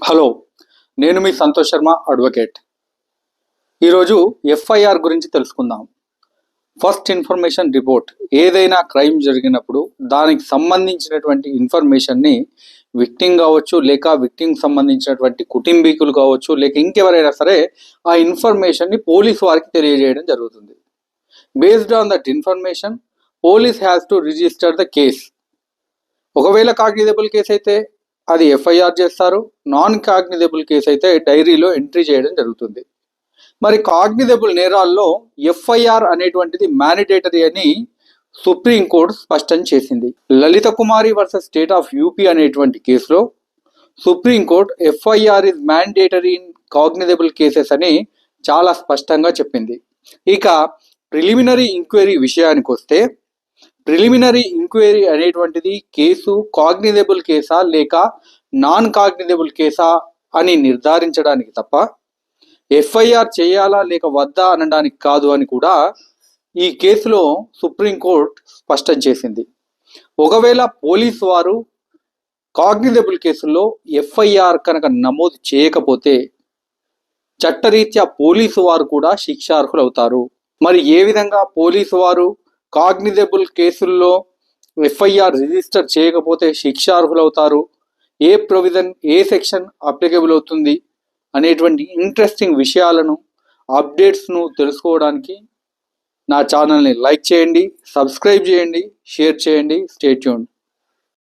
Hello, నేను మీ Santosh Sharma advocate. ఈరోజు FIR గురించి తెలుసుకుందాం. First information report. ఏదైనా క్రైమ్ జరిగినప్పుడు దానికి సంబంధించినటువంటి ఇన్ఫర్మేషన్ని విక్టిమ్ కావచ్చు, లేక విక్టిమ్ సంబంధించినటువంటి కుటుంబీకులు కావచ్చు, లేక ఇంకెవరైనా సరే ఆ ఇన్ఫర్మేషన్ని పోలీస్ వారికి తెలియజేయడం జరుగుతుంది. Based on that information police has to register the case. ఒకవేళ కాగ్నిజబుల్ కేసు అయితే అది ఎఫ్ఐఆర్ చేస్తారు. నాన్ కాగ్నిజబుల్ కేసు అయితే డైరీలో ఎంట్రీ చేయడం జరుగుతుంది. మరి కాగ్నిజబుల్ నేరాల్లో ఎఫ్ఐఆర్ అనేటువంటిది మ్యాండేటరీ అని సుప్రీంకోర్టు స్పష్టం చేసింది. లలిత కుమారి వర్సెస్ స్టేట్ ఆఫ్ యూపీ అనేటువంటి కేసులో supreme court FIR is mandatory in cognisable cases అని చాలా స్పష్టంగా చెప్పింది. ఇక ప్రిలిమినరీ ఇంక్వైరీ విషయానికి వస్తే, ప్రిలిమినరీ ఇంక్వైరీ అనేటువంటిది కేసు కాగ్నిజబుల్ కేసా లేక నాన్ కాగ్నిజబుల్ కేసా అని నిర్ధారించడానికి తప్ప ఎఫ్ఐఆర్ చేయాలా లేక వద్దా అనడానికి కాదు అని కూడా ఈ కేసులో సుప్రీంకోర్టు స్పష్టం చేసింది. ఒకవేళ పోలీసు వారు కాగ్నిజబుల్ కేసుల్లో ఎఫ్ఐఆర్ కనుక నమోదు చేయకపోతే చట్టరీత్యా పోలీసు వారు కూడా శిక్షార్హులవుతారు. మరి ఏ విధంగా పోలీసు వారు కాగ్నిజబుల్ కేసుల్లో ఎఫ్ఐఆర్ రిజిస్టర్ చేయకపోతే శిక్షార్హులవుతారు, ఏ ప్రొవిజన్ ఏ సెక్షన్ అప్లికేబుల్ అవుతుంది అనేటువంటి ఇంట్రెస్టింగ్ విషయాలను అప్డేట్స్ను తెలుసుకోవడానికి నా ఛానల్ని లైక్ చేయండి, సబ్స్క్రైబ్ చేయండి, షేర్ చేయండి. Stay tuned.